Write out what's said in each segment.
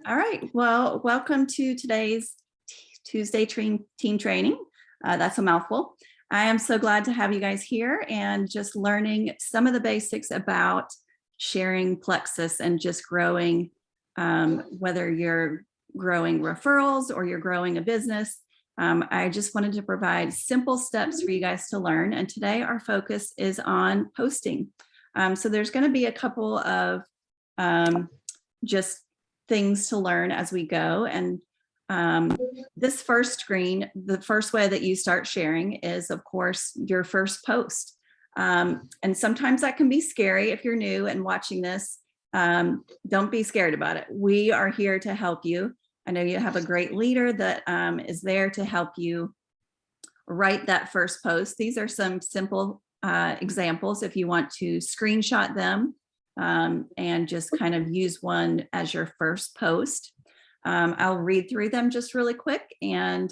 All right. Well, welcome to today's Tuesday team training. That's a mouthful. I am so glad to have you guys here and just learning some of the basics about sharing Plexus and just growing, whether you're growing referrals or you're growing a business. I just wanted to provide simple steps for you guys to learn. And today our focus is on posting. So there's going to be a couple of just things to learn as we go. And this first screen, the first way that you start sharing is, of course, your first post. And sometimes that can be scary if you're new and watching this. Don't be scared about it. We are here to help you. I know you have a great leader that is there to help you write that first post. These are some simple examples if you want to screenshot them and just kind of use one as your first post. I'll read through them just really quick. And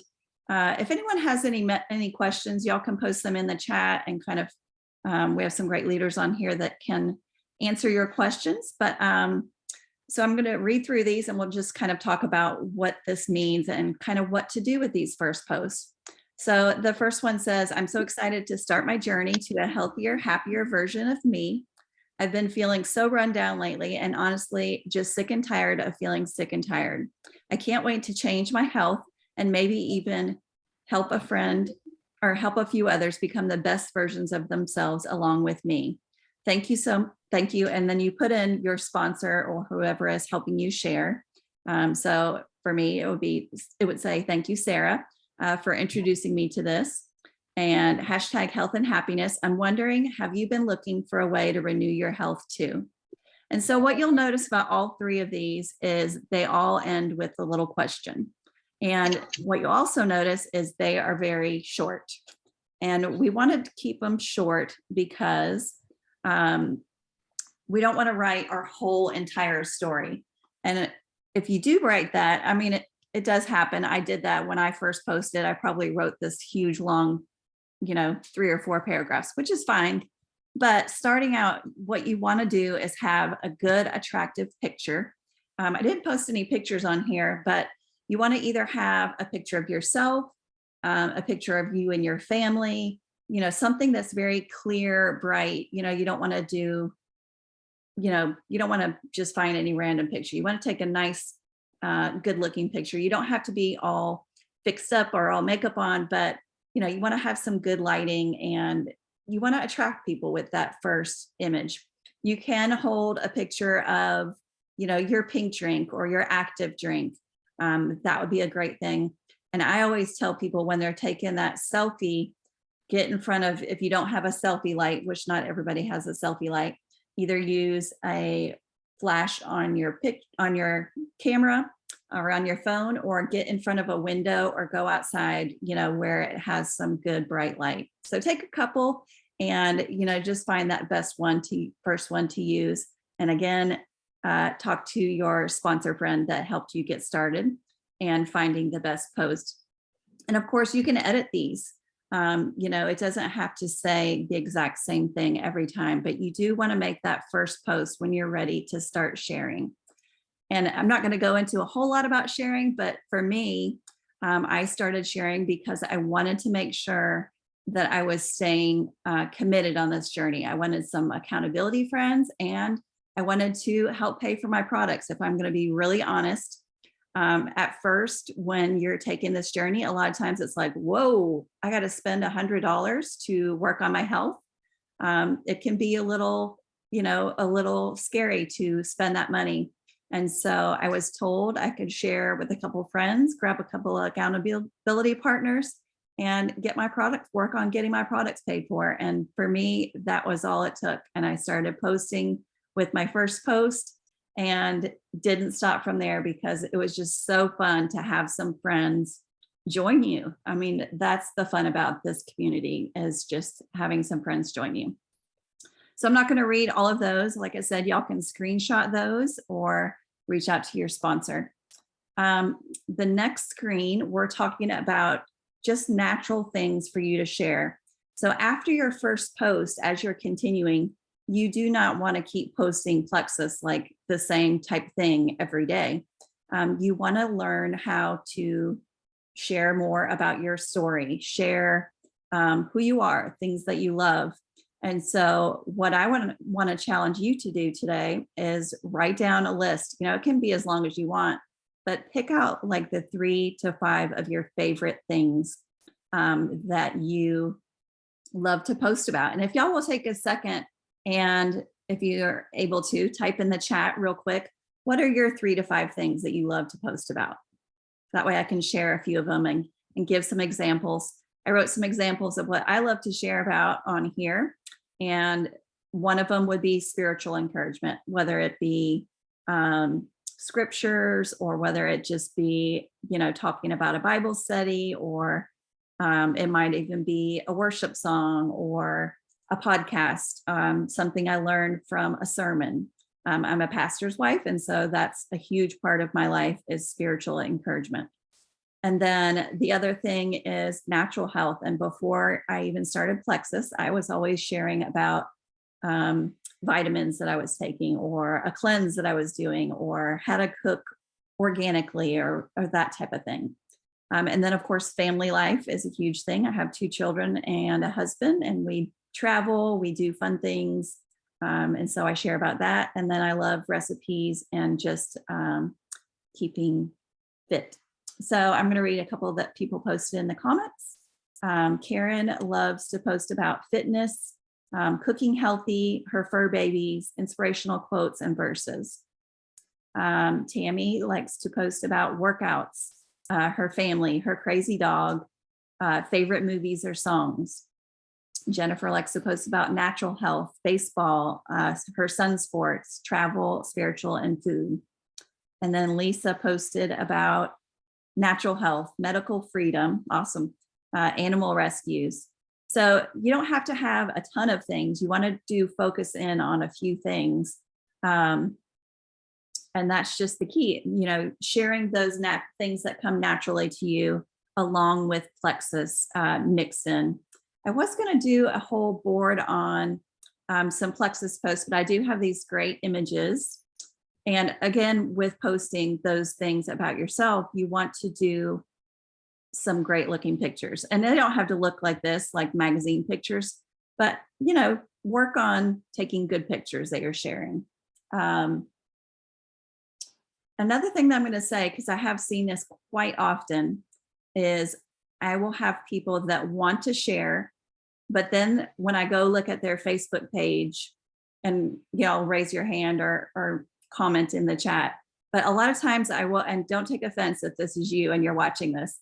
if anyone has any questions, y'all can post them in the chat and kind of, we have some great leaders on here that can answer your questions. But so I'm going to read through these and we'll just kind of talk about what this means and kind of what to do with these first posts. So the first one says, I'm so excited to start my journey to a healthier, happier version of me. I've been feeling so run down lately and honestly just sick and tired of feeling sick and tired. I can't wait to change my health and maybe even help a friend or help a few others become the best versions of themselves along with me. Thank you. And then you put in your sponsor or whoever is helping you share. So for me, it would say, thank you, Sarah, for introducing me to this. And hashtag health and happiness. I'm wondering, have you been looking for a way to renew your health too? And so what you'll notice about all three of these is they all end with a little question. And what you'll also notice is they are very short. And we wanted to keep them short because we don't want to write our whole entire story. And if you do write that, I mean, it does happen. I did that when I first posted. I probably wrote this huge, long 3 or 4 paragraphs, which is fine. But starting out, what you want to do is have a good, attractive picture. I didn't post any pictures on here, but you want to either have a picture of yourself, a picture of you and your family, something that's very clear, bright. You don't want to do, you don't want to just find any random picture. You want to take a nice, good looking picture. You don't have to be all fixed up or all makeup on, but you want to have some good lighting and you want to attract people with that first image. You can hold a picture of, your pink drink or your active drink. That would be a great thing. And I always tell people when they're taking that selfie, get in front of, if you don't have a selfie light, which not everybody has a selfie light, either use a flash on your camera or on your phone, or get in front of a window or go outside, where it has some good bright light. So take a couple and, just find that first one to use. And again, talk to your sponsor friend that helped you get started and finding the best post. And of course you can edit these. It doesn't have to say the exact same thing every time, but you do want to make that first post when you're ready to start sharing. And I'm not going to go into a whole lot about sharing, but for me, I started sharing because I wanted to make sure that I was staying committed on this journey. I wanted some accountability friends and I wanted to help pay for my products. If I'm going to be really honest, at first, when you're taking this journey, a lot of times it's like, whoa, I got to spend $100 to work on my health. It can be a little scary to spend that money. And so I was told I could share with a couple of friends, grab a couple of accountability partners and work on getting my products paid for. And for me, that was all it took. And I started posting with my first post and didn't stop from there because it was just so fun to have some friends join you. I mean, that's the fun about this community, is just having some friends join you. So I'm not going to read all of those. Like I said, y'all can screenshot those or reach out to your sponsor. The next screen, we're talking about just natural things for you to share. So after your first post, as you're continuing, you do not want to keep posting Plexus like the same type thing every day. You want to learn how to share more about your story, share who you are, things that you love. And so what I want to challenge you to do today is write down a list. It can be as long as you want, but pick out like the 3 to 5 of your favorite things that you love to post about. And if y'all will take a second, and if you're able to type in the chat real quick, what are your 3 to 5 things that you love to post about? That way I can share a few of them and give some examples. I wrote some examples of what I love to share about on here. And one of them would be spiritual encouragement, whether it be scriptures or whether it just be, talking about a Bible study, or it might even be a worship song or a podcast, something I learned from a sermon. I'm a pastor's wife, and so that's a huge part of my life is spiritual encouragement. And then the other thing is natural health. And before I even started Plexus, I was always sharing about vitamins that I was taking, or a cleanse that I was doing, or how to cook organically, or that type of thing. And then, of course, family life is a huge thing. I have 2 children and a husband, and we travel, we do fun things. And so I share about that. And then I love recipes and just keeping fit. So I'm going to read a couple that people posted in the comments. Karen loves to post about fitness, cooking healthy, her fur babies, inspirational quotes and verses. Tammy likes to post about workouts, her family, her crazy dog, favorite movies or songs. Jennifer likes to post about natural health, baseball, her son's sports, travel, spiritual, and food. And then Lisa posted about natural health, medical freedom, awesome, animal rescues. So you don't have to have a ton of things. You want to focus in on a few things. And that's just the key, sharing those things that come naturally to you along with Plexus mixed in. I was going to do a whole board on some Plexus posts, but I do have these great images. And again, with posting those things about yourself, you want to do some great looking pictures. And they don't have to look like this, like magazine pictures, but, work on taking good pictures that you're sharing. Another thing that I'm going to say, because I have seen this quite often, is I will have people that want to share, but then when I go look at their Facebook page, and raise your hand or comment in the chat. But a lot of times I will, and don't take offense if this is you and you're watching this,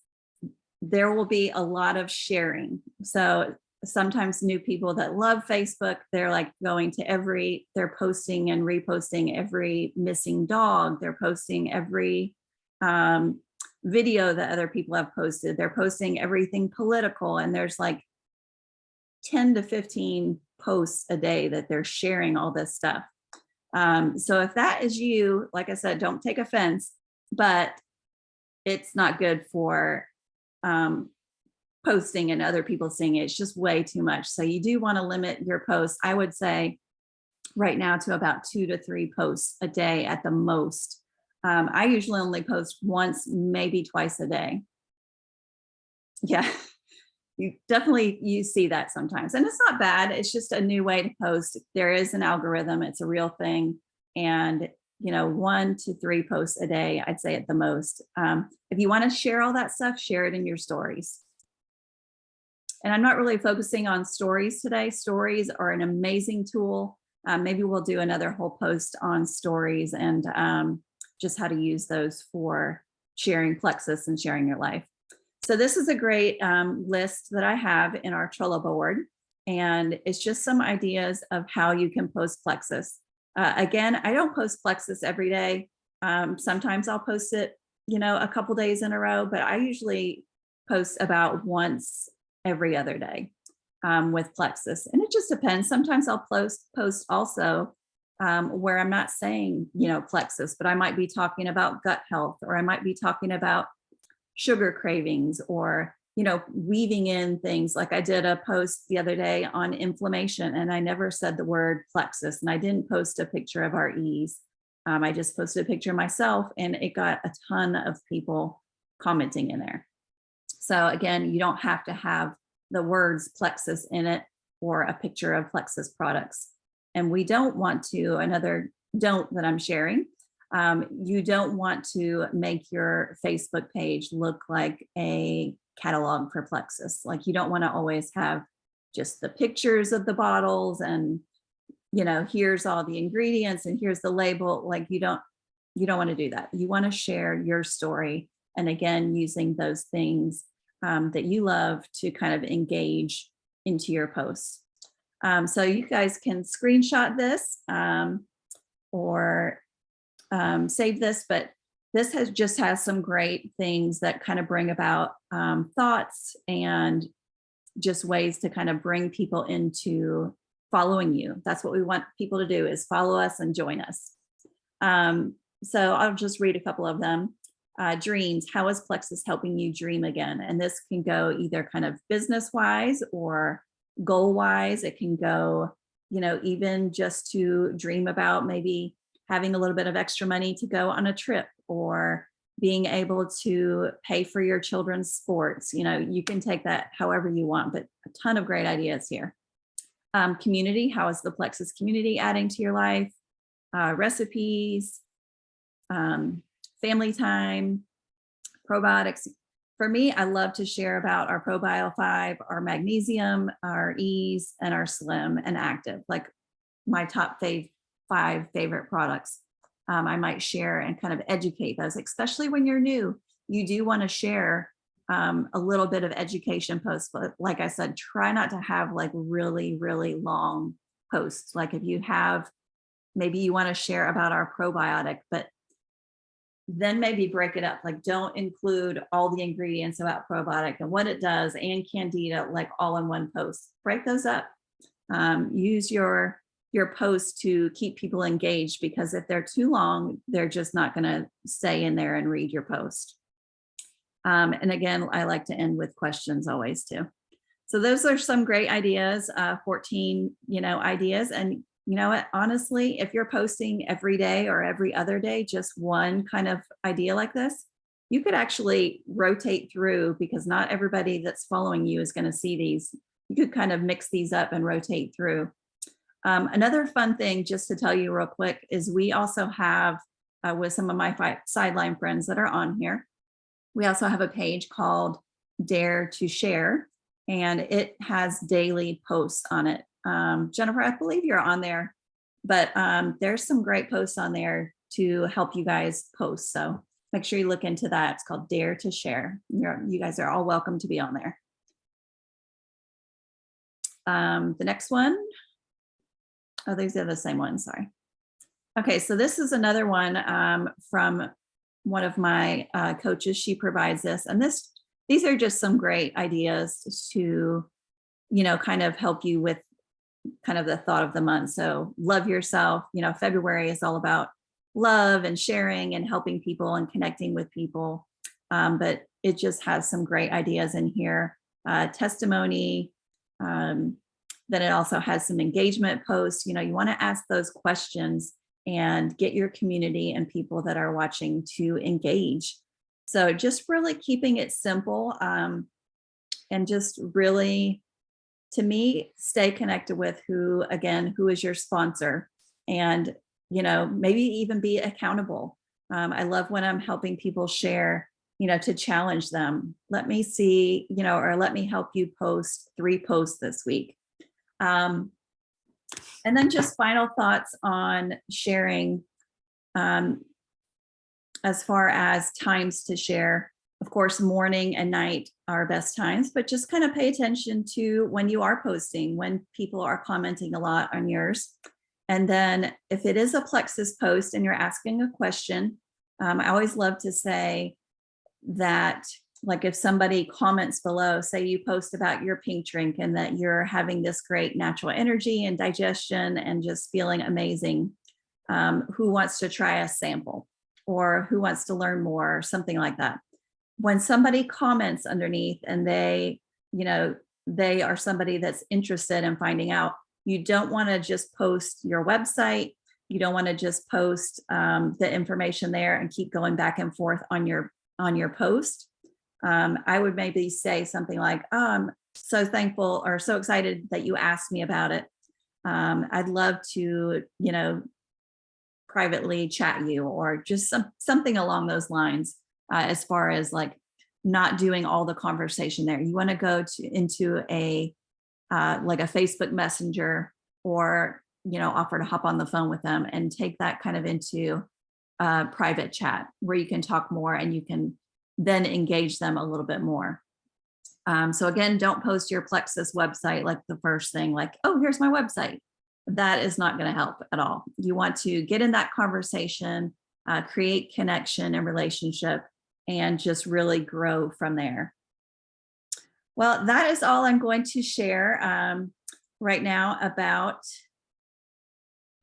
there will be a lot of sharing. So sometimes new people that love Facebook, they're like going to they're posting and reposting every missing dog. They're posting every video that other people have posted. They're posting everything political. And there's like 10 to 15 posts a day that they're sharing all this stuff. So if that is you, like I said, don't take offense, but it's not good for posting and other people seeing it. It's just way too much. So you do want to limit your posts, I would say right now, to about 2 to 3 posts a day at the most. I usually only post once, maybe twice a day. Yeah, you see that sometimes, and it's not bad. It's just a new way to post. There is an algorithm. It's a real thing. And 1 to 3 posts a day, I'd say at the most. If you want to share all that stuff, share it in your stories. And I'm not really focusing on stories today. Stories are an amazing tool. Maybe we'll do another whole post on stories and just how to use those for sharing Plexus and sharing your life. So this is a great list that I have in our Trello board. And it's just some ideas of how you can post Plexus. Again, I don't post Plexus every day. Sometimes I'll post it, a couple days in a row, but I usually post about once every other day with Plexus. And it just depends. Sometimes I'll post also where I'm not saying, Plexus, but I might be talking about gut health, or I might be talking about sugar cravings, or weaving in things. Like I did a post the other day on inflammation, and I never said the word plexus, and I didn't post a picture of our ease. I just posted a picture of myself, and it got a ton of people commenting in there. So again, you don't have to have the words plexus in it or a picture of plexus products. And we don't want to, another don't that I'm sharing, you don't want to make your Facebook page look like a catalog for plexus. Like you don't want to always have just the pictures of the bottles and here's all the ingredients and here's the label. Like you don't want to do that. You want to share your story, and again, using those things that you love to kind of engage into your posts. So you guys can screenshot this or save this, but this has some great things that kind of bring about thoughts and just ways to kind of bring people into following you. That's what we want people to do, is follow us and join us. So I'll just read a couple of them. Dreams, how is Plexus helping you dream again? And this can go either kind of business wise or goal wise. It can go, even just to dream about maybe having a little bit of extra money to go on a trip, or being able to pay for your children's sports. You can take that however you want, but a ton of great ideas here. Community, how is the Plexus community adding to your life? Recipes, family time, probiotics. For me, I love to share about our ProBio 5, our magnesium, our ease, and our slim and active, like my top 5 favorite products. I might share and kind of educate those, especially when you're new. You do want to share a little bit of education posts, but like I said, try not to have like really, really long posts. Like if you have, maybe you want to share about our probiotic, but then maybe break it up. Like don't include all the ingredients about probiotic and what it does and candida like all in one post. Break those up. Use your posts to keep people engaged, because if they're too long, they're just not going to stay in there and read your post. And again, I like to end with questions always too. So those are some great ideas, 14, ideas. And you know what, honestly, if you're posting every day or every other day, just one kind of idea like this, you could actually rotate through, because not everybody that's following you is going to see these. You could kind of mix these up and rotate through. Another fun thing, just to tell you real quick, is we also have, with some of my sideline friends that are on here, we also have a page called Dare to Share, and it has daily posts on it. Jennifer, I believe you're on there, but there's some great posts on there to help you guys post. So make sure you look into that. It's called Dare to Share. You guys are all welcome to be on there. The next one. Oh, these are the same ones, sorry. Okay, so this is another one from one of my coaches. She provides this, and these are just some great ideas to, kind of help you with kind of the thought of the month. So love yourself. February is all about love and sharing and helping people and connecting with people. But it just has some great ideas in here. Testimony. Then it also has some engagement posts. You want to ask those questions and get your community and people that are watching to engage. So just really keeping it simple, and just really, to me, stay connected with who is your sponsor, and, maybe even be accountable. I love when I'm helping people share, to challenge them. Let me see, or let me help you post 3 posts this week. And then just final thoughts on sharing, as far as times to share. Of course, morning and night are best times, but just kind of pay attention to when you are posting, when people are commenting a lot on yours. And then if it is a Plexus post and you're asking a question, I always love to say that, like if somebody comments below, say you post about your pink drink and that you're having this great natural energy and digestion and just feeling amazing, who wants to try a sample, or who wants to learn more, or something like that. when somebody comments underneath and they, you know, they are somebody that's interested in finding out, you don't want to just post your website. You don't want to just post the information there and keep going back and forth on your post. I would maybe say something like, oh, I'm so thankful or so excited that you asked me about it. I'd love to, you know, privately chat you, or just something along those lines, as far as like not doing all the conversation there. You want to go into a like a Facebook Messenger, or, you know, offer to hop on the phone with them and take that kind of into private chat where you can talk more and you can then engage them a little bit more. So again, don't post your Plexus website like the first thing, like, oh, here's my website. That is not going to help at all. You want to get in that conversation, create connection and relationship, and just really grow from there. Well, that is all I'm going to share right now about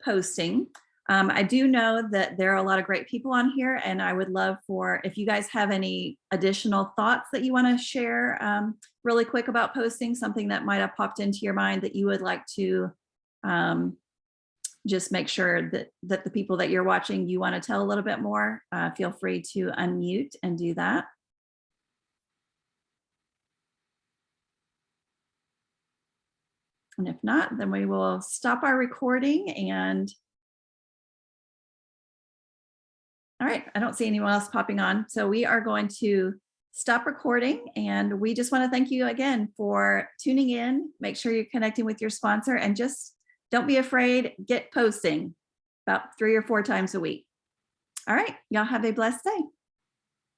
posting. I do know that there are a lot of great people on here, and I would love for, if you guys have any additional thoughts that you want to share really quick about posting, something that might have popped into your mind that you would like to just make sure that the people that you're watching, you want to tell a little bit more, feel free to unmute and do that. And if not, then we will stop our recording. And all right, I don't see anyone else popping on. So we are going to stop recording. And we just want to thank you again for tuning in. Make sure you're connecting with your sponsor, and just don't be afraid, get posting about 3 or 4 times a week. All right, y'all have a blessed day.